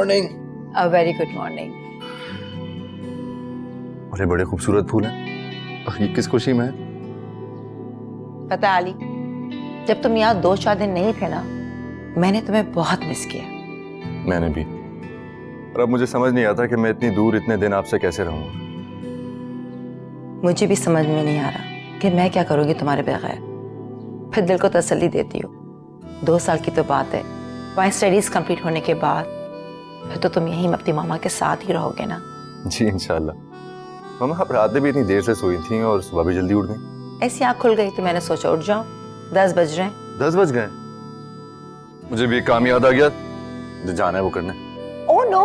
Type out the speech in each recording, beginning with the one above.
Morning. A very good morning. अरे बड़े खूबसूरत फूल हैं। ये किस खुशी में है? पता है अली, जब तुम यहाँ 2-4 दिन नहीं थे ना, मैंने तुम्हें बहुत मिस किया। मैंने भी। और अब मुझे समझ नहीं आता कि मैं इतनी दूर इतने दिन आपसे कैसे रहूंगा। मुझे भी समझ में नहीं आ रहा कि मैं क्या करूंगी तुम्हारे बगैर। फिर दिल को तसल्ली देती हूँ, 2 साल की तो बात है, वहाँ स्टडीज कंप्लीट होने के बाद फिर तो तुम यहीं अपनी मामा के साथ ही रहोगे ना। जी इंशाल्लाह। मामा आप रात में भी इतनी देर से सोई थी और सुबह भी जल्दी उठ गई। ऐसी आँख खुल गई तो मैंने सोचा उठ जाओ, 10 बज रहे हैं। 10 बज गए। मुझे भी एक काम याद आ गया, जो जाना है वो करना है। ओह नो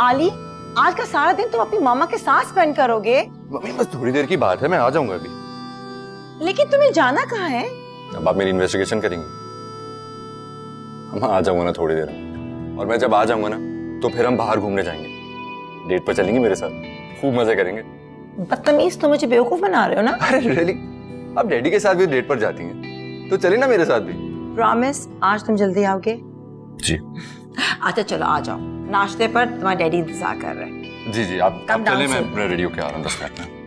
आली, आज का सारा दिन तुम अपनी मामा के साथ स्पेंड करोगे। मम्मी बस थोड़ी देर की बात है, मैं आ जाऊंगा अभी। लेकिन तुम्हें जाना कहाँ है? अब आप मेरी इन्वेस्टिगेशन करेंगी। हम आ जाऊंगा ना थोड़ी देर में, और मैं जब आ जाऊंगा ना तो फिर हम बाहर घूमने जाएंगे, डेट पर चलेंगे मेरे साथ, खूब मजे करेंगे। बदतमीज, तुम मुझे बेवकूफ बना रहे हो ना। अरे रियली, आप डैडी के साथ भी डेट पर जाती हैं तो चले ना मेरे साथ भी। प्रॉमिस आज तुम जल्दी आओगे? जी। अच्छा चलो आ जाओ, नाश्ते पर तुम्हारे डैडी इंतजार कर रहे हैं। जी जी आप Come चले, down, मैं रेडी होके आ रहा हूँ 10 मिनट में।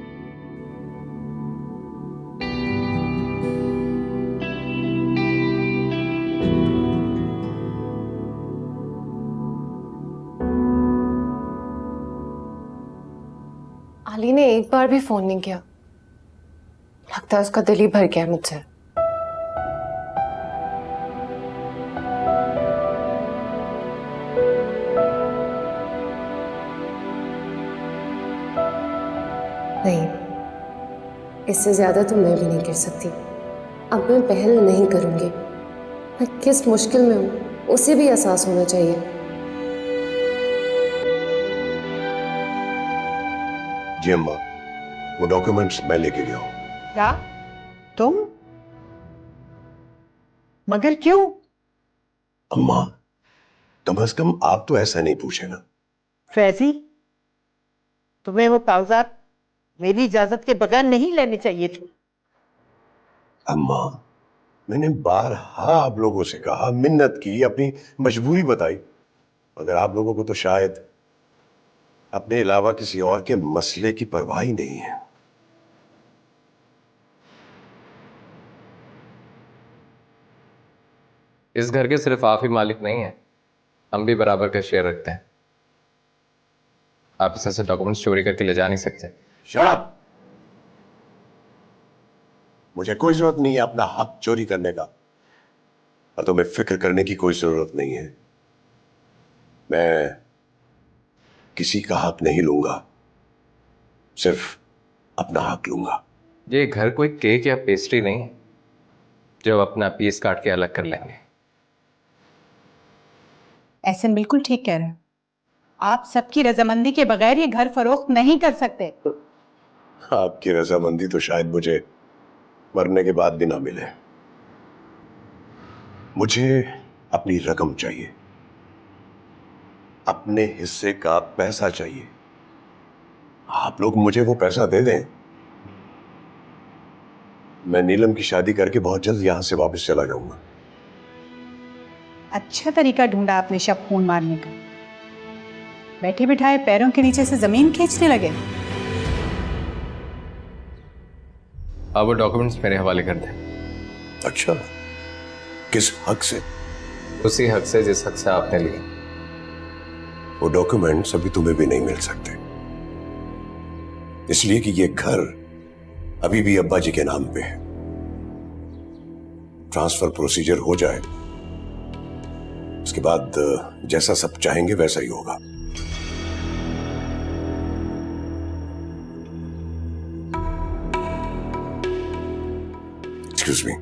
अली ने एक बार भी फोन नहीं किया, लगता है उसका दिल ही भर गया मुझसे। नहीं, इससे ज्यादा तो मैं भी नहीं कर सकती। अब मैं पहल नहीं करूंगी। मैं किस मुश्किल में हूं उसे भी एहसास होना चाहिए। जी अम्मा, वो डॉक्यूमेंट्स मैं लेके गया हूँ। क्या? तुम? मगर क्यों? अम्मा, कम से कम आप तो ऐसा नहीं पूछे ना। फैजी, तुम्हें वो कागजात मेरी इजाजत के बगैर नहीं लेने चाहिए थे। अम्मा, मैंने बारहा आप लोगों से कहा, मिन्नत की, अपनी मजबूरी बताई, मगर आप लोगों को तो शायद अपने अलावा किसी और के मसले की परवाह ही नहीं है। इस घर के सिर्फ आप ही मालिक नहीं हैं, हम भी बराबर का शेयर रखते हैं। आप इस डॉक्यूमेंट्स चोरी करके ले जा नहीं सकते। Shut up! मुझे कोई जरूरत नहीं है अपना हक चोरी करने का, और तुम्हें फिक्र करने की कोई जरूरत नहीं है। मैं किसी का हक नहीं लूंगा, सिर्फ अपना हक लूंगा। ये घर कोई केक या पेस्ट्री नहीं है जो अपना पीस काट के अलग कर लेंगे। एहसन बिल्कुल ठीक कह रहे हैं। आप सबकी रजामंदी के बगैर ये घर फरोख्त नहीं कर सकते। आपकी रजामंदी तो शायद मुझे मरने के बाद भी ना मिले। मुझे अपनी रकम चाहिए, अपने हिस्से का पैसा चाहिए। आप लोग मुझे वो पैसा दे दें, मैं नीलम की शादी करके बहुत जल्द यहां से वापस चला जाऊंगा। अच्छा तरीका ढूंढा आपने शब खून मारने का। बैठे बिठाए पैरों के नीचे से जमीन खींचने लगे। आप वो डॉक्यूमेंट्स मेरे हवाले कर दें। अच्छा, किस हक से? उसी हक से जिस हक से आपने लिए। वो डॉक्यूमेंट्स अभी तुम्हें भी नहीं मिल सकते, इसलिए कि ये घर अभी भी अब्बा जी के नाम पे है। ट्रांसफर प्रोसीजर हो जाए, उसके बाद जैसा सब चाहेंगे वैसा ही होगा। Excuse me.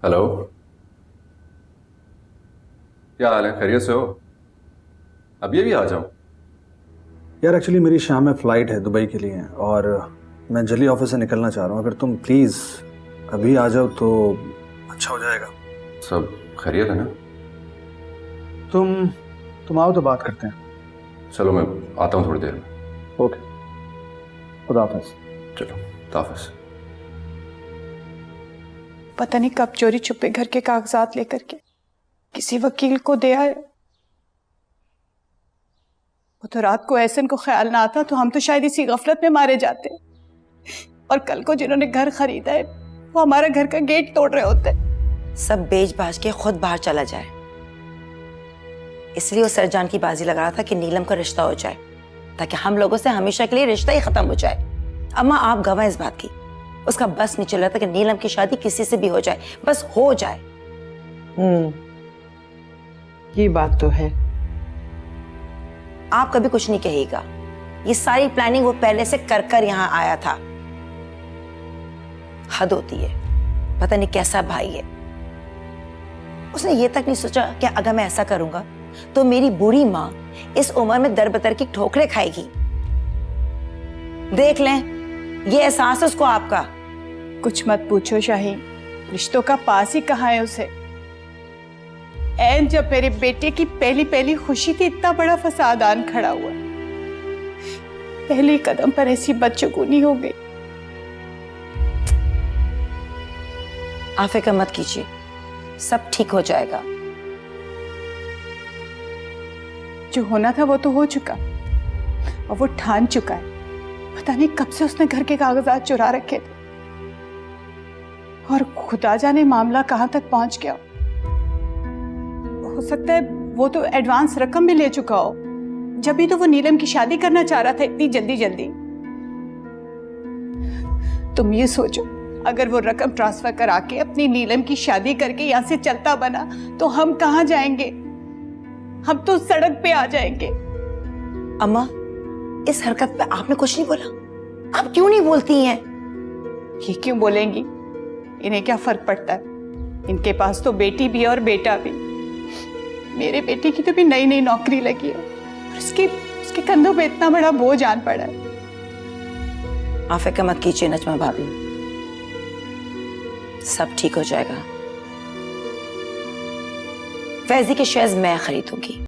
हेलो, क्या हाल है? खैरियत से हो? अब ये भी आ जाऊं? यार एक्चुअली मेरी शाम में फ़्लाइट है दुबई के लिए, और मैं जल्दी ऑफिस से निकलना चाह रहा हूँ, अगर तुम प्लीज़ अभी आ जाओ तो अच्छा हो जाएगा। सब खैरियत है ना? तुम आओ तो बात करते हैं। चलो मैं आता हूँ थोड़ी देर में। ओके, खुदा हाफिज़। चलो ताफिस। पता नहीं कब चोरी छुपे घर के कागजात लेकर के किसी वकील को दे आए। वो तो रात को एहसन को ख्याल ना आता तो हम तो शायद इसी गफलत में मारे जाते, और कल को जिन्होंने घर खरीदा है वो हमारा घर का गेट तोड़ रहे होते। सब बेच बाज के खुद बाहर चला जाए, इसलिए वो सरजान की बाजी लगा रहा था कि नीलम का रिश्ता हो जाए, ताकि हम लोगों से हमेशा के लिए रिश्ता ही खत्म हो जाए। अम्मा आप गवाह इस बात की, उसका बस नहीं चल रहा था कि नीलम की शादी किसी से भी हो जाए, बस हो जाए। ये बात तो है। आप कभी कुछ नहीं कहिएगा, ये सारी प्लानिंग वो पहले से कर कर यहाँ आया था। हद होती है, पता नहीं कैसा भाई है। उसने ये तक नहीं सोचा कि अगर मैं ऐसा करूंगा तो मेरी बूढ़ी माँ इस उम्र में दर बदर की ठोकरें खाएगी। देख लें, ये एहसास है उसको आपका। कुछ मत पूछो शाहीन, रिश्तों का पास ही कहाँ है उसे। ऐन जब मेरे बेटे की पहली पहली खुशी थी, इतना बड़ा फसादान खड़ा हुआ। पहले कदम पर ऐसी बदशगुनी हो गई। आप फिक्र मत कीजिए, सब ठीक हो जाएगा। जो होना था वो तो हो चुका, और वो ठान चुका है। पता नहीं कब से उसने घर के कागजात चुरा रखे थे, और खुदा जाने मामला कहां तक पहुंच गया। हो सकता है वो तो एडवांस रकम भी ले चुका हो, जब भी तो वो नीलम की शादी करना चाह रहा था इतनी जल्दी जल्दी। तुम ये सोचो, अगर वो रकम ट्रांसफर करा के अपनी नीलम की शादी करके यहां से चलता बना तो हम कहां जाएंगे? हम तो सड़क पे आ जाएंगे। अम्मा, इस हरकत पे आपने कुछ नहीं बोला, आप क्यों नहीं बोलती हैं? ये क्यों बोलेंगी? इन्हें क्या फर्क पड़ता है? इनके पास तो बेटी भी और बेटा भी। मेरे बेटे की तो भी नई नई नौकरी लगी है, और उसके कंधों पे इतना बड़ा बोझ आन पड़ा है। आप फिक्र मत कीजिए नजमा भाभी, सब ठीक हो जाएगा। फैजी के शेयर्स मैं खरीदूंगी।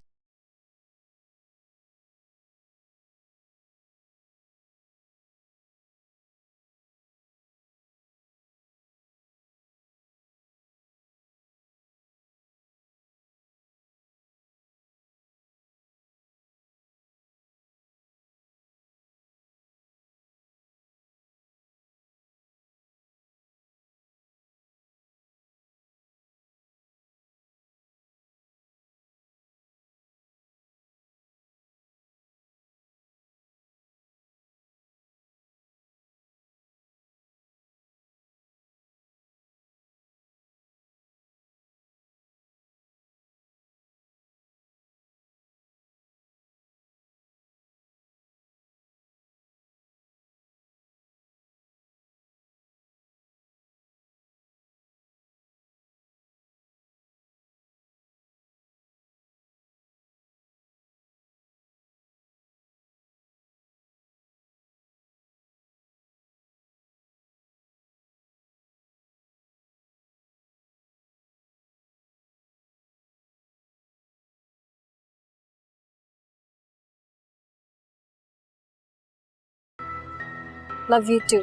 Love you too.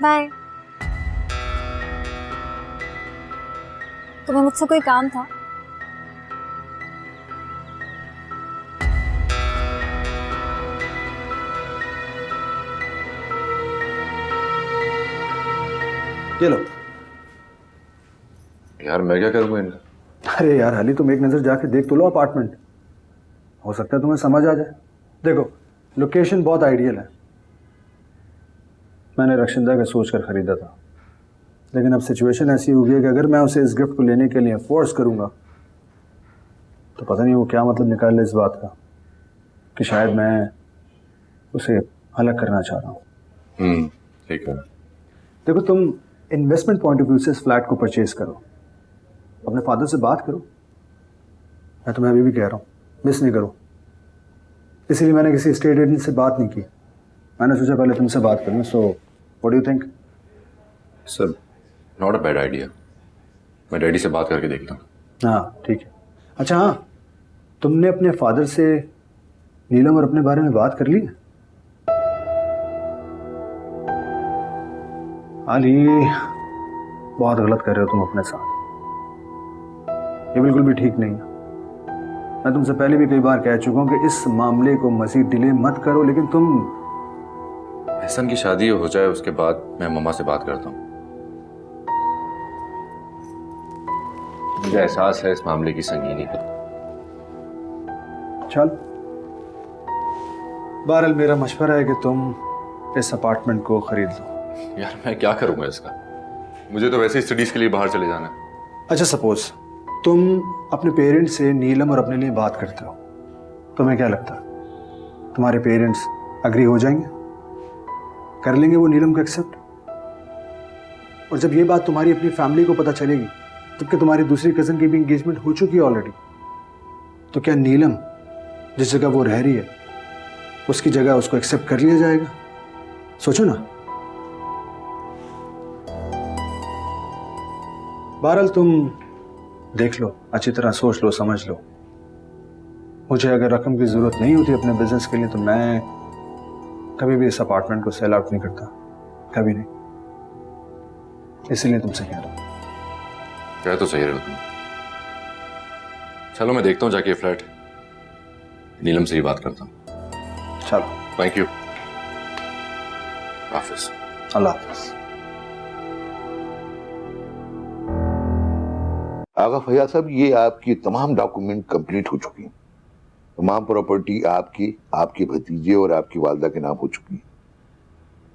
Bye. तुम्हें मुझसे कोई काम था? ये लो। यार मैं क्या करूँगा इनका? अरे यार हाली, तुम एक नज़र जाके देख तो लो अपार्टमेंट, हो सकता है तुम्हें समझ आ जाए। देखो, लोकेशन बहुत आइडियल है। मैंने रक्षिंदा का सोच कर ख़रीदा था, लेकिन अब सिचुएशन ऐसी हो गई है कि अगर मैं उसे इस गिफ्ट को लेने के लिए फोर्स करूँगा तो पता नहीं वो क्या मतलब निकाल ले इस बात का कि शायद मैं उसे अलग करना चाह रहा हूँ। ठीक है। देखो, तुम इन्वेस्टमेंट पॉइंट ऑफ व्यू से इस फ्लैट को परचेज करो, अपने फादर से बात करो। मैं तुम्हें अभी भी कह रहा हूँ, मिस नहीं करो। इसीलिए मैंने किसी स्टेट एजेंट से बात नहीं की। मैंने सोचा पहले तुमसे बात करूं, so what do you think? Sir, not a bad idea. मैं डैडी से बात करके देखता हूँ। हाँ ठीक है। अच्छा हाँ, तुमने अपने फादर से नीलम और अपने बारे में बात कर ली है? अली, बहुत गलत कर रहे हो तुम अपने साथ, ये बिल्कुल भी ठीक नहीं है। मैं तुमसे पहले भी कई बार कह चुका हूं कि इस मामले को मजीद डिले मत करो, लेकिन तुम। एहसन की शादी हो जाए उसके बाद मैं मम्मा से बात करता हूँ। मुझे एहसास है इस मामले की संगीनी का। चल, बहरहाल मेरा मशवरा है कि तुम इस अपार्टमेंट को खरीद लो। यार मैं क्या करूंगा इसका? मुझे तो वैसे ही स्टडीज के लिए बाहर चले जाना है। अच्छा सपोज तुम अपने पेरेंट्स से नीलम और अपने लिए बात करते हो, तुम्हें क्या लगता है तुम्हारे पेरेंट्स अग्री हो जाएंगे? कर लेंगे वो नीलम को एक्सेप्ट? और जब ये बात तुम्हारी अपनी फैमिली को पता चलेगी, जबकि तुम्हारी दूसरी कजन की भी एंगेजमेंट हो चुकी है ऑलरेडी, तो क्या नीलम जिस जगह वो रह रही है उसकी जगह उसको एक्सेप्ट कर लिया जाएगा? सोचो ना। बहरहाल तुम देख लो, अच्छी तरह सोच लो, समझ लो। मुझे अगर रकम की जरूरत नहीं होती अपने बिजनेस के लिए तो मैं कभी भी इस अपार्टमेंट को सेल आउट नहीं करता, कभी नहीं। इसलिए तुमसे कह रहा हूं। क्या तो सही रहो तुम। चलो मैं देखता हूँ जाके फ्लैट, नीलम से ही बात करता हूँ। चलो, थैंक यू। हाफिज। अल्लाह हाफिज। आगा फैयाज साहब, ये आपकी तमाम डॉक्यूमेंट कंप्लीट हो चुकी हैं। तमाम प्रॉपर्टी आपकी, आपके भतीजे और आपकी वालदा के नाम हो चुकी है।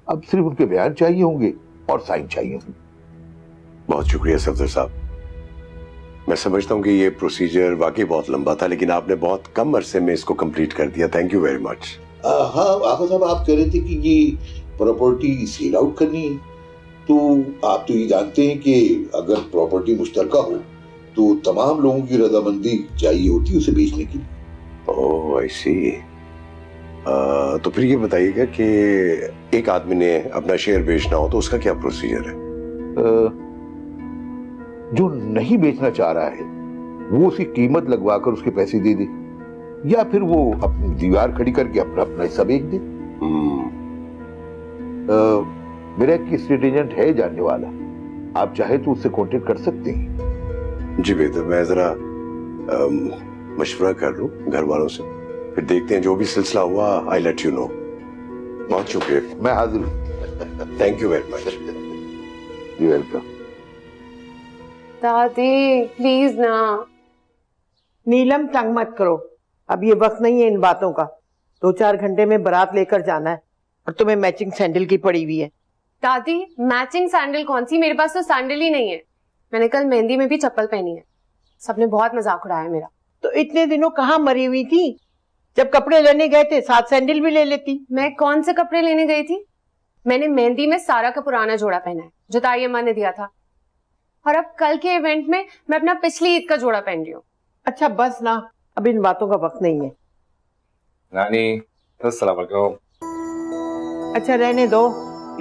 अब सिर्फ उनके बयान चाहिए होंगे और साइन चाहिए होंगे। बहुत शुक्रिया सफदर साहब। मैं समझता हूँ कि ये प्रोसीजर वाकई बहुत लंबा था, लेकिन आपने बहुत कम अरसे में इसको कंप्लीट कर दिया। Thank you very much. हाँ आगा साहब, आप कह रहे थे कि ये प्रॉपर्टी सेल आउट करनी है, तो आप तो ये जानते हैं कि अगर प्रॉपर्टी मुश्तरका हो तो तमाम लोगों की रजामंदी चाहिए होती है उसे बेचने के लिए। ओह आई सी। तो फिर ये बताइएगा कि एक आदमी ने अपना शेयर बेचना हो तो उसका क्या प्रोसीजर है? जो नहीं बेचना चाह रहा है वो उसकी कीमत लगवाकर उसके पैसे दे दे, या फिर वो अपनी दीवार खड़ी करके अपना अपना हिस्सा बेच दे। मेरा एक स्टेट एजेंट है जानने वाला, आप चाहे तो उससे कांटेक्ट कर सकते हैं। जी बेहतर, मैं जरा मशवरा कर लूं घर वालों से, फिर देखते हैं। जो भी सिलसिला हुआ आई लेट यू नो। बहुत शुक्रिया। मैं हाजिर हूं। Thank you very much. You welcome. दादी प्लीज ना। नीलम, तंग मत करो, अब ये वक्त नहीं है इन बातों का। 2-4 घंटे में बारात लेकर जाना है और तुम्हें मैचिंग सैंडल की पड़ी हुई है। दादी मैचिंग सैंडल कौन सी, मेरे पास तो सैंडल ही नहीं है। मैंने कल मेहंदी में भी चप्पल पहनी है, सबने बहुत मजाक उड़ाया मेरा। तो इतने दिनों कहाँ मरी हुई थी? जब कपड़े लेने गए थे साथ सैंडल भी ले लेती। मैं कौन से कपड़े लेने गई थी? मैंने मेहंदी में सारा का पुराना जोड़ा पहना है जो ताई अम्मा ने दिया था, और अब कल के इवेंट में मैं अपना पिछली ईद का जोड़ा पहन रही हूँ। अच्छा बस ना, अब इन बातों का वक्त नहीं है। नानी, अस्सलाम वालेकुम। अच्छा रहने दो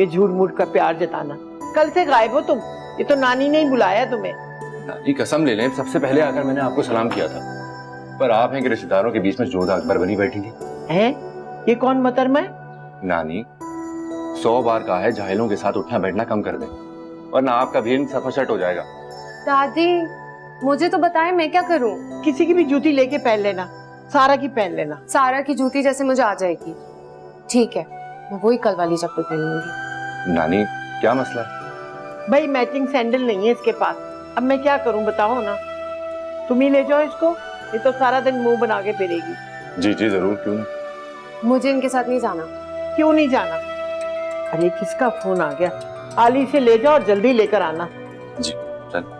ये झूठ मूठ का प्यार जताना। कल से गायब हो तुम, ये तो नानी ने ही बुलाया तुम्हें। नानी कसम ले लें, सबसे पहले आकर मैंने आपको सलाम किया था, पर आप हैं कि रिश्तेदारों के बीच में जोधा अकबर बनी बैठी थी। हैं? ये कौन मोहतरमा है? नानी, 100 बार कहा है जाहिलों के साथ उठना बैठना कम कर दें, वरना आपका भी सफरशट हो जाएगा। दादी मुझे तो बताएं मैं क्या करूं? किसी की भी जूती लेके पहन लेना, सारा की पहन लेना। सारा की जूती जैसे मुझे आ जाएगी। ठीक है, मैं वही कल वाली चप्पल पहनूंगी। नानी क्या मसला है? भाई मैचिंग सैंडल नहीं है इसके पास, अब मैं क्या करूं बताओ ना। तुम ही ले जाओ इसको, ये तो सारा दिन मुंह बना के फिरेगी। जी जी जरूर, क्यों नहीं। मुझे इनके साथ नहीं जाना। क्यों नहीं जाना? अरे किसका फोन आ गया? आली से ले जाओ और जल्दी लेकर आना। जी चल।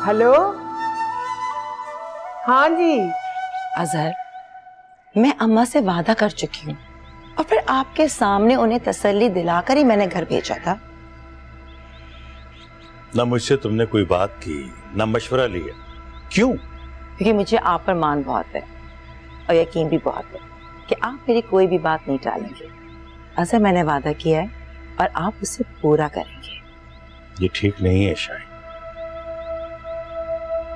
हेलो, हाँ जी। अजहर, मैं अम्मा से वादा कर चुकी हूँ और फिर आपके सामने उन्हें तसल्ली दिलाकर ही मैंने घर भेजा था। ना मुझसे तुमने कोई बात की, ना मशवरा लिया, क्यों? क्योंकि मुझे आप पर मान बहुत है और यकीन भी बहुत है कि आप मेरी कोई भी बात नहीं टालेंगे। अजहर, मैंने वादा किया है और आप उसे पूरा करेंगे। ये ठीक नहीं है शायद।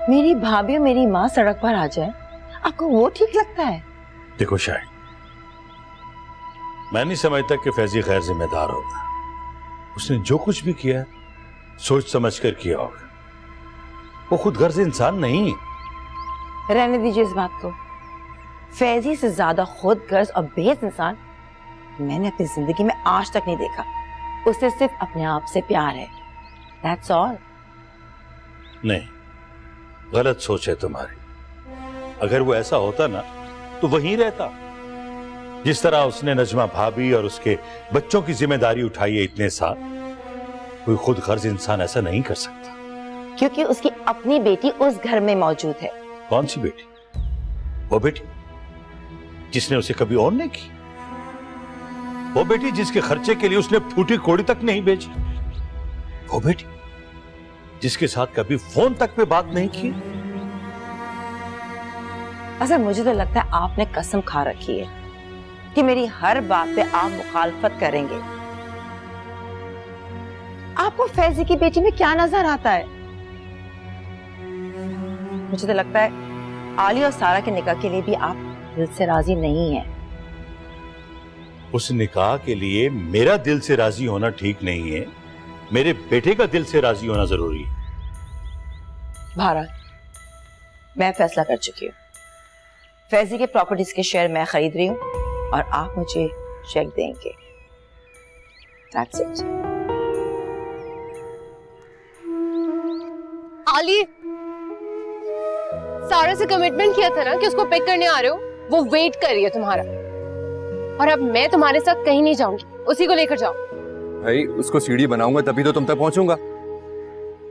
मेरी भाभी और मेरी माँ सड़क पर आ जाए, आपको वो ठीक लगता है? देखो शायद, मैं नहीं समझता कि फैजी गैर जिम्मेदार होगा। उसने जो कुछ भी किया सोच समझ कर किया होगा। वो खुद गर्ज इंसान नहीं। रहने दीजिए इस बात को। फैजी से ज्यादा खुद गर्ज और बेहद इंसान मैंने अपनी जिंदगी में आज तक नहीं देखा। उसे सिर्फ अपने आप से प्यार है, दैट्स ऑल। नहीं, गलत सोच है तुम्हारी। अगर वो ऐसा होता ना तो वहीं रहता। जिस तरह उसने नजमा भाभी और उसके बच्चों की जिम्मेदारी उठाई है इतने साल, कोई खुद गर्ज इंसान ऐसा नहीं कर सकता। क्योंकि उसकी अपनी बेटी उस घर में मौजूद है। कौन सी बेटी? वो बेटी जिसने उसे कभी ऑन नहीं की। वो बेटी जिसके खर्चे के लिए उसने फूटी कोड़ी तक नहीं भेजी। वो बेटी जिसके साथ कभी फोन तक पे बात नहीं की। अच्छा, मुझे तो लगता है आपने कसम खा रखी है कि मेरी हर बात पे आप मुखालफत करेंगे। आपको फैजी की बेटी में क्या नजर आता है? मुझे तो लगता है आली और सारा के निकाह के लिए भी आप दिल से राजी नहीं है। उस निकाह के लिए मेरा दिल से राजी होना ठीक नहीं है, मेरे बेटे का दिल से राजी होना जरूरी है। भारत, मैं फैसला कर चुकी हूँ। फैजी के प्रॉपर्टीज के शेयर मैं खरीद रही हूँ और आप मुझे चेक देंगे। That's it. आली, सारा से कमिटमेंट किया था ना कि उसको पिक करने आ रहे हो, वो वेट कर रही है तुम्हारा। और अब मैं तुम्हारे साथ कहीं नहीं जाऊंगी, उसी को लेकर जाओ। भाई, उसको सीढ़ी बनाऊंगा तभी तो तुम तक पहुंचूंगा।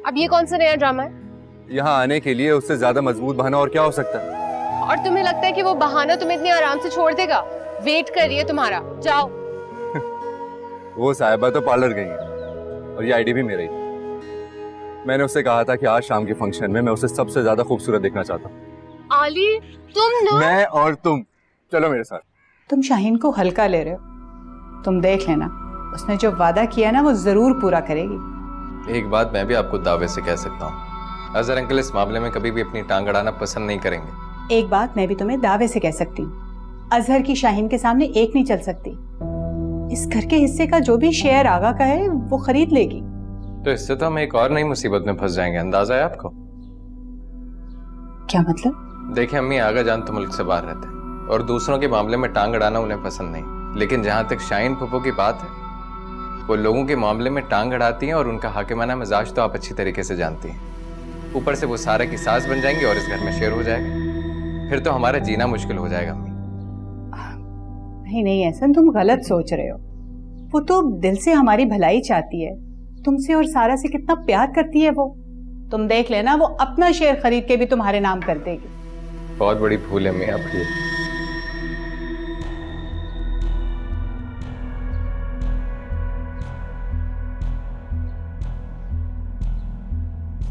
अब ये कौन सा नया ड्रामा है? यहाँ आने के लिए उससे ज्यादा मजबूत बहाना और क्या हो सकता है? और तुम्हें लगता है कि वो बहाना तुम्हें इतनी आराम से छोड़ देगा? वेट कर रही है तुम्हारा, जाओ। वो साहिबा तो पार्लर गई है और ये आईडी भी मेरा ही। मैंने उससे कहा था कि आज शाम के फंक्शन में मैं उसे सबसे ज्यादा खूबसूरत देखना चाहता हूँ। आली, तुम ना। मैं और तुम चलो मेरे साथ। तुम शाहीन को हल्का ले रहे हो। तुम देख लेना, उसने जो वादा किया ना वो जरूर पूरा करेगी। एक बात मैं भी आपको दावे से कह सकता हूँ, अजहर अंकल इस मामले में कभी भी अपनी टांग अड़ाना पसंद नहीं करेंगे। एक बात मैं भी तुम्हें दावे से कह सकती हूँ, अजहर की शाहीन के सामने एक नहीं चल सकती। इस घर के हिस्से का जो भी शेयर आगा का है वो खरीद लेगी। तो इससे तो हम एक और नई मुसीबत में फंस जाएंगे, अंदाजा है आपको? क्या मतलब? देखिए अम्मी, आगा जान तो मुल्क से बाहर रहते हैं और दूसरों के मामले में टांग अड़ाना उन्हें पसंद नहीं। लेकिन जहां तक शाहीन फूफो की बात है, वो लोगों के मामले में टांग अड़ाती हैं और उनका हाकिमाना मिजाज तो आप अच्छी तरीके से जानती हैं। ऊपर से वो सारा की सास बन जाएंगी और इस घर में शेर हो जाएगा। फिर तो हमारा जीना मुश्किल हो जाएगा अम्मी। नहीं नहीं, ऐसा तुम गलत सोच रहे हो। वो तो दिल से हमारी भलाई चाहती है। तुमसे और सारा से कितना प्यार करती है वो। तुम देख लेना, वो अपना शेयर खरीद के भी तुम्हारे नाम कर देगी। बहुत बड़ी भूल है अम्मी आपकी।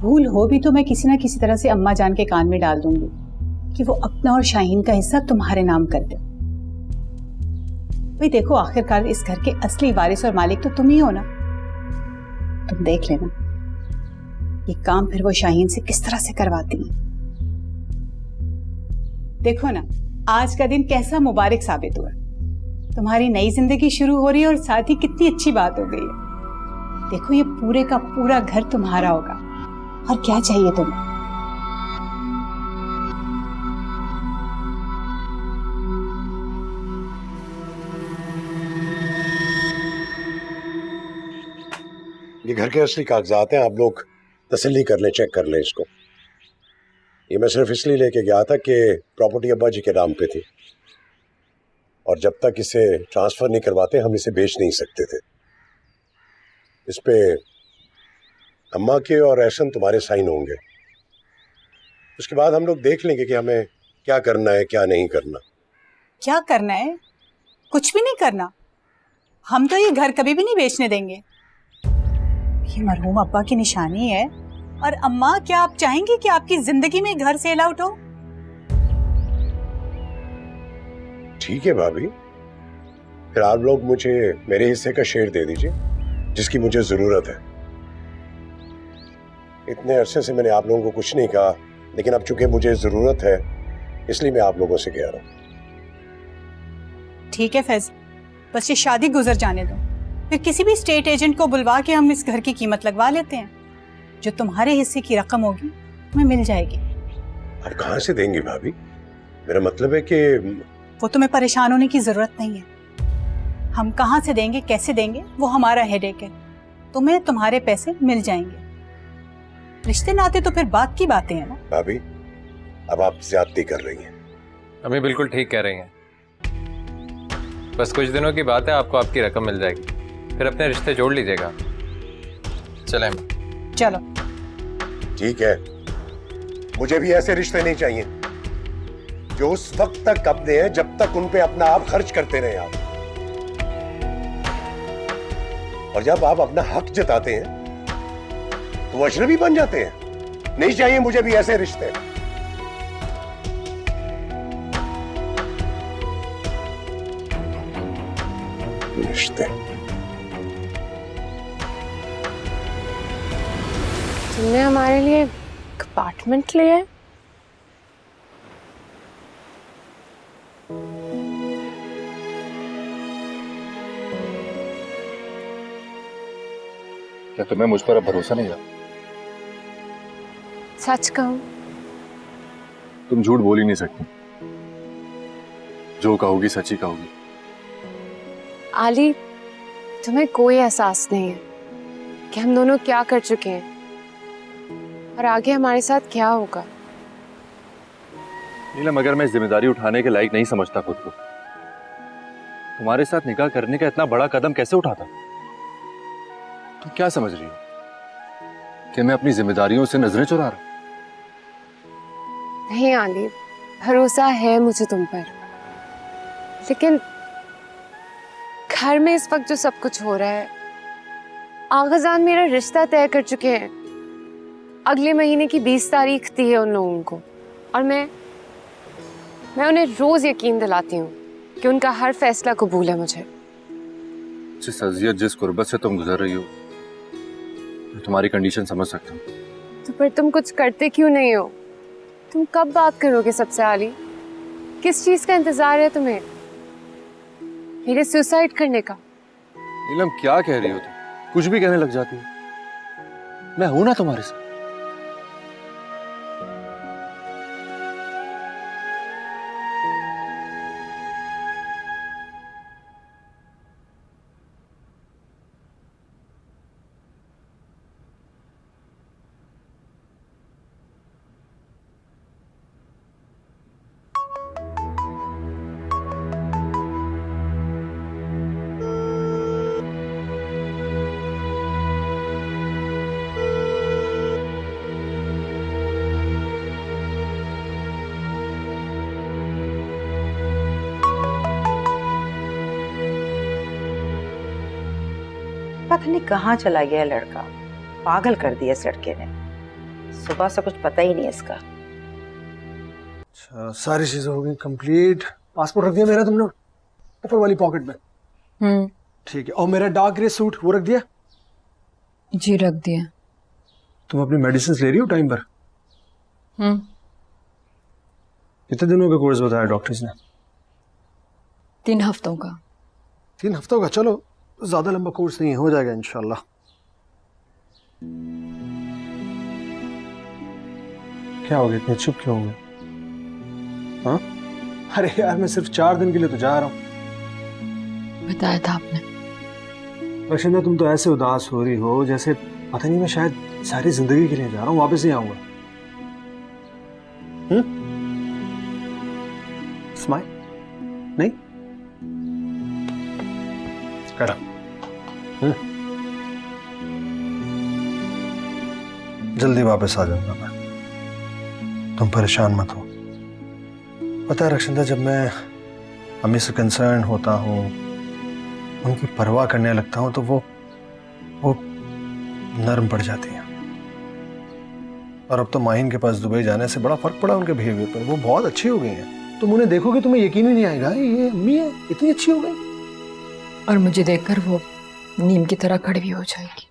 भूल हो भी तो मैं किसी ना किसी तरह से अम्मा जान के कान में डाल दूंगी कि वो अपना और शाहीन का हिस्सा तुम्हारे नाम कर दे। भाई देखो, आखिरकार इस घर के असली वारिस और मालिक तो तुम ही हो ना। तुम देख लेना ये काम फिर वो शाहीन से किस तरह से करवाती है। देखो ना, आज का दिन कैसा मुबारक साबित हुआ। तुम्हारी नई जिंदगी शुरू हो रही है और साथ ही कितनी अच्छी बात हो गई है। देखो, ये पूरे का पूरा घर तुम्हारा होगा और क्या चाहिए तुम्हें। ये घर के असली कागजात हैं, आप लोग तसल्ली कर लें, चेक कर लें इसको। ये मैं सिर्फ इसलिए लेके गया था कि प्रॉपर्टी अब्बा जी के नाम पे थी और जब तक इसे ट्रांसफर नहीं करवाते हम इसे बेच नहीं सकते थे। इस पे अम्मा के और एहसन तुम्हारे साइन होंगे। उसके बाद हम लोग देख लेंगे कि हमें क्या करना है क्या नहीं करना। क्या करना है? कुछ भी नहीं करना। हम तो ये घर कभी भी नहीं बेचने देंगे। ये मरहूम अब्बा की निशानी है। और अम्मा, क्या आप चाहेंगी कि आपकी जिंदगी में घर सेल आउट हो? ठीक है भाभी, फिर आप लोग मुझे मेरे हिस्से का शेयर दे दीजिए जिसकी मुझे जरूरत है। इतने अरसे से मैंने आप लोगों को कुछ नहीं कहा, लेकिन अब चूंकि मुझे जरूरत है इसलिए मैं आप लोगों से कह रहा हूं। ठीक है फैज, बस ये शादी गुजर जाने दो, फिर किसी भी स्टेट एजेंट को बुलवा के हम इस घर की कीमत लगवा लेते हैं। जो तुम्हारे हिस्से की रकम होगी तुम्हें मिल जाएगी। आप कहां से देंगी भाभी? मेरा मतलब है कि वो तुम्हें परेशान होने की जरूरत नहीं है। हम कहां से देंगे, कैसे देंगे, वो हमारा हेडेक है। तुम्हें तुम्हारे पैसे मिल जाएंगे। रिश्ते नाते तो फिर बात की बातें हैं ना। भाभी अब आप ज्यादती कर रही हैं। अम्मी बिल्कुल ठीक कह रही हैं। बस कुछ दिनों की बात है, आपको आपकी रकम मिल जाएगी, फिर अपने रिश्ते जोड़ लीजिएगा। चलें चलो ठीक है, मुझे भी ऐसे रिश्ते नहीं चाहिए जो उस वक्त तक अपने हैं जब तक उन पे अपना आप खर्च करते रहे आप, और जब आप अपना हक जताते हैं तो वो अजनबी बन जाते हैं। नहीं चाहिए मुझे भी ऐसे रिश्ते। रिश्ते तुमने हमारे लिए अपार्टमेंट लिया है? क्या तुम्हें मुझ पर अब भरोसा नहीं रहा? सच कहूं, तुम झूठ बोल ही नहीं सकती। जो कहोगी सच ही कहोगी। आली, तुम्हें कोई एहसास नहीं है कि हम दोनों क्या कर चुके हैं और आगे हमारे साथ क्या होगा। नीलम, अगर मैं जिम्मेदारी उठाने के लायक नहीं समझता खुद को, तुम्हारे साथ निकाह करने का इतना बड़ा कदम कैसे उठाता? तुम क्या समझ रही हो कि मैं अपनी जिम्मेदारियों से नजरें चुरा रहा हूं? नहीं आली, भरोसा है मुझे तुम पर, लेकिन घर में इस वक्त जो सब कुछ हो रहा है, आगाजान मेरा रिश्ता तय कर चुके हैं। अगले महीने की 20 तारीख थी है उन लोगों को, और मैं उन्हें रोज यकीन दिलाती हूँ कि उनका हर फैसला कबूल है मुझे। जिस अजियत, जिस गुर्बत से तुम गुजर रही हो, मैं तुम्हारी कंडीशन समझ सकता हूँ। तो फिर तुम कुछ करते क्यों नहीं हो? तुम कब बात करोगे सबसे? आली, किस चीज का इंतजार है तुम्हें? मेरे सुसाइड करने का? नीलम, क्या कह रही हो तुम? कुछ भी कहने लग जाती हो। मैं हूं ना तुम्हारे साथ। पता नहीं कहाँ चला गया लड़का, पागल कर दिया इस लड़के ने। सुबह से कुछ पता ही नहीं इसका। अच्छा, सारी चीजें हो गई कंप्लीट। पासपोर्ट रख दिया मेरा तुमने ऊपर वाली पॉकेट में? ठीक है। और मेरा डार्क ग्रे सूट वो रख दिया? जी रख दिया। तुम अपनी मेडिसिन ले रही हो टाइम पर? कितने दिनों का कोर्स बताया डॉक्टर्स ने? 3 हफ्तों का। 3 हफ्तों का? चलो ज्यादा लंबा कोर्स नहीं है, हो जाएगा इंशाल्लाह। क्या हो गया, इतने चुप क्यों हो गए? हाँ? अरे यार, मैं सिर्फ 4 दिन के लिए तो जा रहा हूँ। बताया था आपने। रशिंदा, तुम तो ऐसे उदास हो रही हो जैसे पता नहीं मैं शायद सारी जिंदगी के लिए जा रहा हूँ, वापस नहीं आऊंगा। स्माइल नहीं करा। जल्दी वापस आ जाऊंगा मैं, तुम परेशान मत हो। पता है रक्षिंदा, जब मैं अम्मी से कंसर्न होता हूँ, उनकी परवाह करने लगता हूँ, तो वो नरम पड़ जाती है। और अब तो माहिन के पास दुबई जाने से बड़ा फर्क पड़ा उनके बिहेवियर पर। वो बहुत अच्छी हो गई हैं। तुम उन्हें देखोगे तुम्हें यकीन ही नहीं आएगा ये अम्मी है, इतनी अच्छी हो गई। और मुझे देखकर वो नीम की तरह खड़ी हो जाएगी।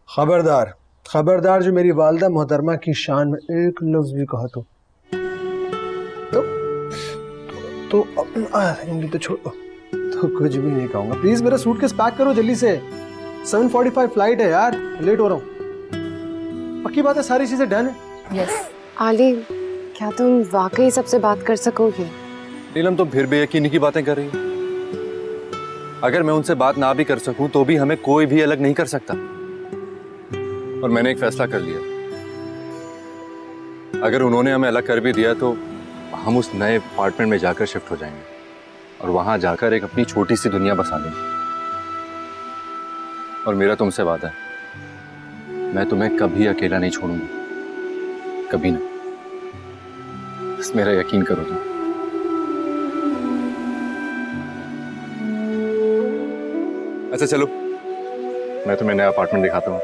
खबरदार खबरदार, जो मेरी वालदा मोहतरमा की शान में एक लफ्ज भी कहा तो उंगली तो छोड़ो, तो कुछ भी नहीं कहूंगा। प्लीज मेरा सूटकेस पैक करो जल्दी से, 7:45 फ्लाइट है यार, लेट हो रहा हूँ। पक्की बात है सारी चीजें डन है। यस। आली, क्या तुम वाकई सबसे बात कर सकोगे? नीलम तुम फिर बेयकीनी की बातें कर रही हो। अगर मैं उनसे बात ना भी कर सकूं तो भी हमें कोई भी अलग नहीं कर सकता। और मैंने एक फैसला कर लिया, अगर उन्होंने हमें अलग कर भी दिया तो हम उस नए अपार्टमेंट में जाकर शिफ्ट हो जाएंगे और वहां जाकर एक अपनी छोटी सी दुनिया बसा लेंगे। और मेरा तुमसे वादा है, मैं तुम्हें कभी अकेला नहीं छोड़ूंगा, कभी ना। बस मेरा यकीन करो तुम। अच्छा चलो, मैं तुम्हें नया अपार्टमेंट दिखाता हूँ,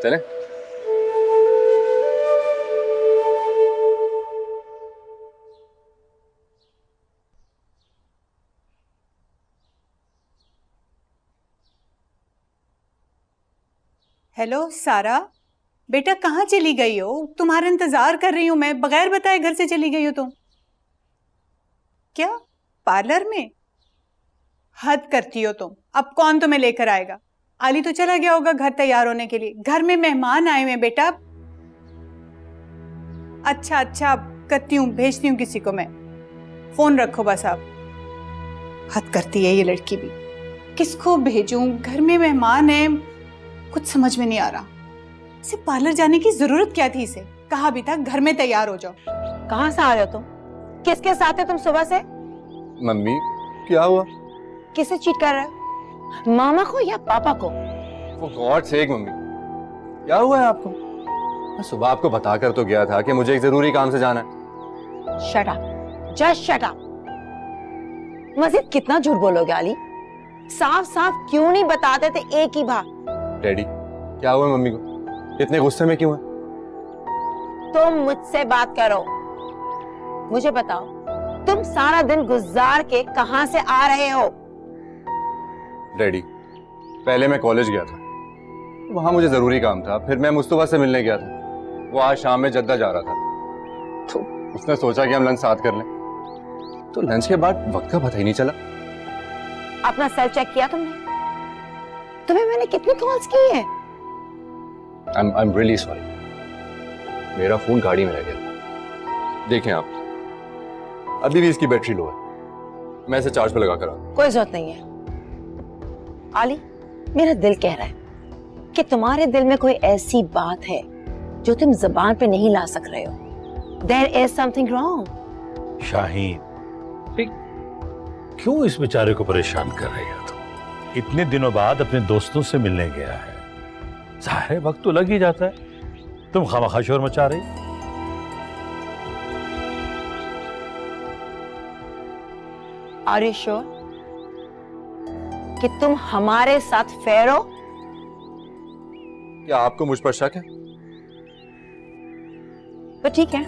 चले? हेलो सारा, बेटा कहाँ चली गई हो? तुम्हारा इंतजार कर रही हूँ मैं, बगैर बताए घर से चली गई हो तुम। क्या पार्लर में? हद करती हो तुम। अब कौन तुम्हें लेकर आएगा? आली तो चला गया होगा घर तैयार होने के लिए। घर में मेहमान आए हुए बेटा। अच्छा अच्छा, करती हूँ, भेजती हूँ किसी को मैं। फोन रखो बस आप। हद करती है ये लड़की भी। किसको भेजूं? घर में मेहमान है, कुछ समझ में नहीं आ रहा। इसे पार्लर जाने की जरूरत क्या थी? इसे कहा भी था घर में तैयार हो जाओ। कहाँ से आ रहे हो तुम? किसके साथ है तुम सुबह से? मम्मी क्या हुआ? किसे चीट कर रहे हो? मामा को या पापा को? For God's sake मम्मी, क्या हुआ है आपको? मैं सुबह आपको बताकर तो गया था कि मुझे एक जरूरी काम से जाना है। Shut up, just shut up. Majid कितना झूठ बोलोगे आली? साफ साफ क्यों नहीं बताते थे एक ही बार? डैडी क्या हुआ मम्मी को? इतने गुस्से में क्यों है? तुम मुझसे बात करो, मुझे बताओ, तुम सारा दिन गुजार के कहां से आ रहे हो? डैडी पहले मैं कॉलेज गया था, वहां मुझे जरूरी काम था। फिर मैं मुस्तफा से मिलने गया था, वो आज शाम में जद्दा जा रहा था। तो उसने सोचा कि हम लंच साथ कर लें, तो लंच के बाद वक्त का पता ही नहीं चला। अपना सेल्फ चेक किया तुमने? तुम्हें मैंने कितनी कॉल्स की है? I'm really sorry, मेरा फोन गाड़ी में रह गया। देखें आप, अभी भी इसकी बैटरी लो है, मैं इसे चार्ज पे लगा कर आता हूं। कोई जरूरत नहीं है आली, मेरा दिल कह रहा है कि तुम्हारे दिल में कोई ऐसी बात है जो तुम जुबान पे नहीं ला सक रहे हो। There is something wrong. Shaheen, क्यों इस बेचारे को परेशान कर रही है तुम? इतने दिनों बाद अपने दोस्तों से मिलने गया है, जाहिर वक्त तो लग ही जाता है। तुम खामखा शोर मचा रही। Are you sure कि तुम हमारे साथ फेयर हो? क्या आपको मुझ पर शक है? तो ठीक है,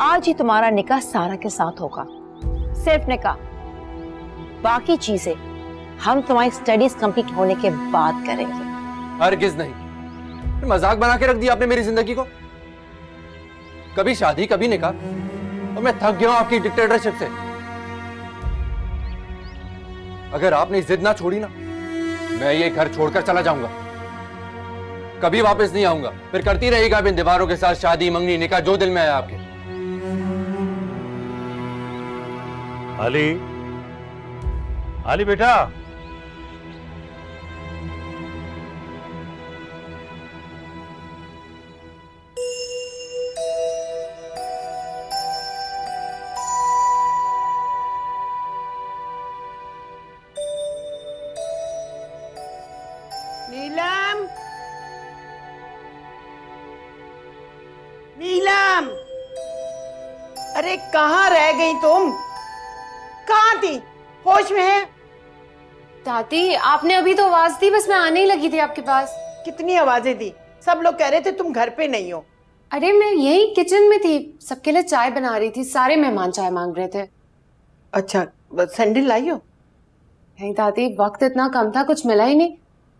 आज ही तुम्हारा निकाह सारा के साथ होगा। सिर्फ निकाह, बाकी चीजें हम तुम्हारी स्टडीज कंप्लीट होने के बाद करेंगे। हरगिज नहीं। मजाक बना के रख दिया आपने मेरी जिंदगी को। कभी शादी कभी निकाह, और मैं थक गया हूं आपकी डिक्टेटरशिप से। अगर आपने जिद ना छोड़ी ना, मैं ये घर छोड़कर चला जाऊंगा, कभी वापस नहीं आऊंगा। फिर करती रहेगा इन दीवारों के साथ शादी मंगनी निकाह, जो दिल में है आपके। आली, आली बेटा, नीलम, नीलम, अरे कहाँ रह गई तुम? कहाँ थी? होश में है? दादी, आपने अभी तो आवाज दी, बस मैं आने ही लगी थी आपके पास। कितनी आवाजें दी? सब लोग कह रहे थे तुम घर पे नहीं हो। अरे मैं यही किचन में थी, सबके लिए चाय बना रही थी, सारे मेहमान चाय मांग रहे थे। अच्छा, सैंडल लाई हो? नहीं दादी, वक्त इतना कम था, कुछ मिला ही नहीं।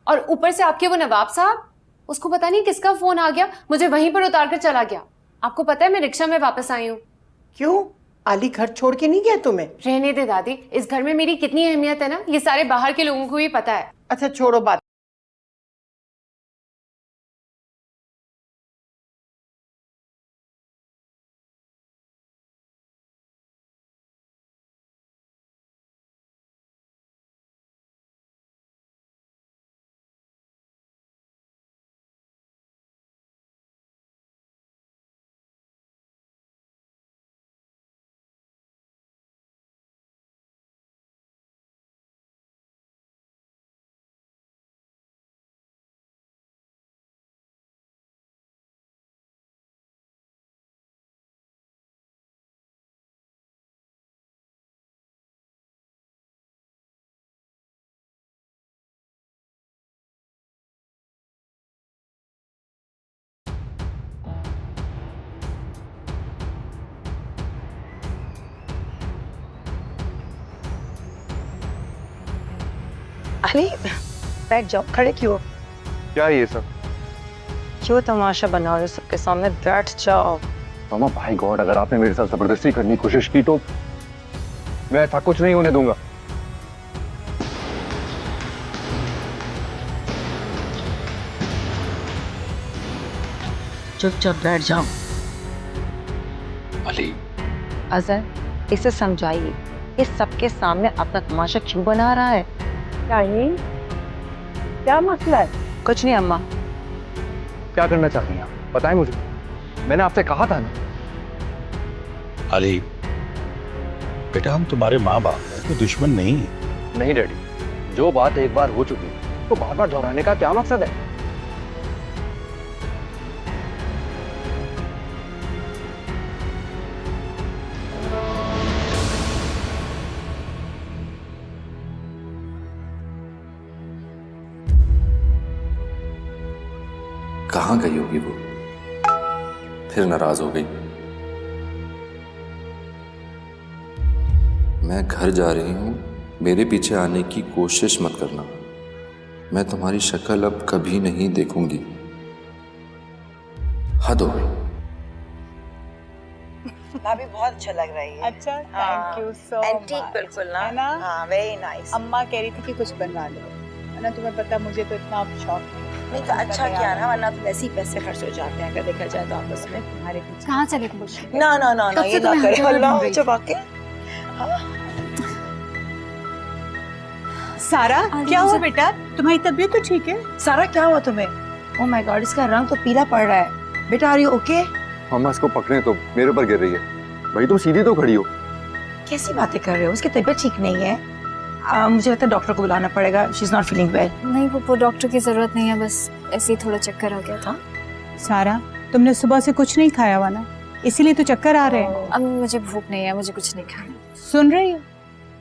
और ऊपर से आपके वो नवाब साहब, उसको पता नहीं किसका फोन आ गया, मुझे वहीं पर उतार कर चला गया। आपको पता है मैं रिक्शा में वापस आई हूँ। क्यों? आली घर छोड़ के नहीं गया तुम्हें? रहने दे दादी, इस घर में मेरी कितनी अहमियत है ना, ये सारे बाहर के लोगों को भी पता है। अच्छा छोड़ो बात। अली बैठ जाओ, खड़े क्यों? क्या ये सब? क्यों तमाशा बना रहे हो सबके सामने? बैठ जाओ। मामा भाई गॉड, अगर आपने मेरे साथ जबरदस्ती करने की कोशिश की तो मैं ऐसा कुछ नहीं होने दूंगा। चुपचाप बैठ जाओ। अली, अजहर, इसे समझाइए, इस सबके सामने अपना तमाशा क्यों बना रहा है? क्या मसला है? कुछ नहीं अम्मा। क्या करना चाहती हैं आप? बताएं मुझे, मैंने आपसे कहा था ना। अली बेटा, हम तुम्हारे माँ बाप हैं, कोई दुश्मन नहीं है। नहीं डैडी, जो बात एक बार हो चुकी है तो बार बार दोहराने का क्या मकसद है? कहाँ गई होगी वो? फिर नाराज हो गई। मैं घर जा रही हूं, मेरे पीछे आने की कोशिश मत करना। मैं तुम्हारी शक्ल अब कभी नहीं देखूंगी। हद हो गई। भाभी बहुत अच्छा लग रही है। अच्छा, thank you so much. Antique बिल्कुल ना? है ना? हाँ, वेरी नाइस। अम्मा कह रही थी कि कुछ बनवा लो, है ना? तुम्हें पता, मुझे तो इतना शौक नहीं तो अच्छा क्या ना, वरना तो वैसे ही पैसे खर्च हो जाते हैं अगर देखा जाए तो आपस में। तुम्हारे पीछे कहाँ चले खुश? ना ना ना ना, ये ना करे अल्लाह चबा के। सारा, क्या हुआ बेटा? तुम्हारी तबीयत तो ठीक है? सारा क्या हुआ तुम्हें? ओह माय गॉड, इसका रंग तो पीला पड़ रहा है। बेटा आर यू ओके? मामा इसको पकड़े तो मेरे ऊपर गिर रही है। भाई तुम सीधी तो खड़ी हो। कैसी बातें कर रहे हो? उसकी तबीयत ठीक नहीं है। मुझे लगता है डॉक्टर को बुलाना पड़ेगा। She is not feeling well. नहीं वो डॉक्टर की जरूरत नहीं है, बस ऐसे ही थोड़ा चक्कर आ गया था। सारा, तुमने सुबह से कुछ नहीं खाया हुआ ना, इसीलिए तो चक्कर आ रहे हैं। अब मुझे भूख नहीं है, मुझे कुछ नहीं खाना। सुन रही हो?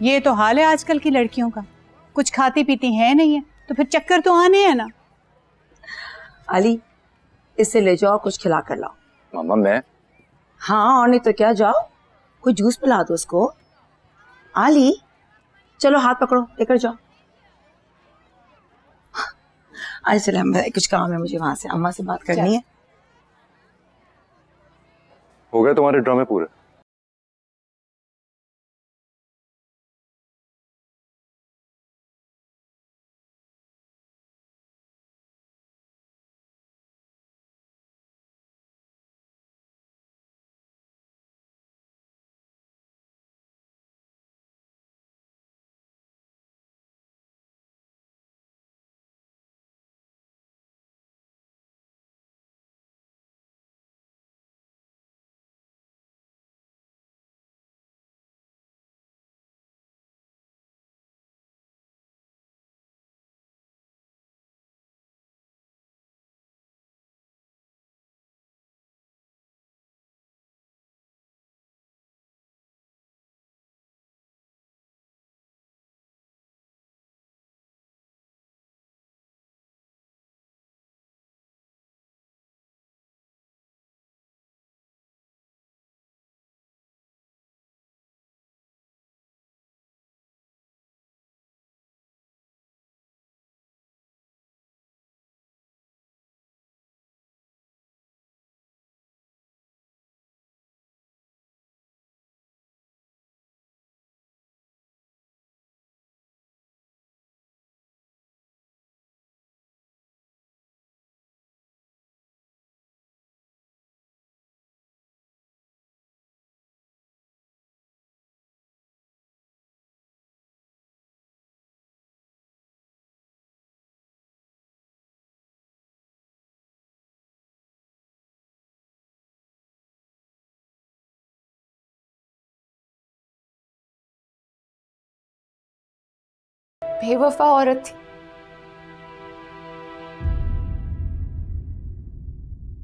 ये तो हाल है आजकल की लड़कियों का, कुछ खाती पीती है नहीं है तो फिर चक्कर तो आने हैं ना। अली, इसे ले जाओ, कुछ खिला कर लाओ। मामा मैं? हाँ, और नहीं तो क्या, जाओ कोई जूस पिला दो उसको। आली चलो हाथ पकड़ो, लेकर जाओ। आज चले, हम कुछ काम है मुझे, वहां से अम्मा से बात करनी है। हो गए तुम्हारे ड्रामे पूरे? बेवफा औरत थी।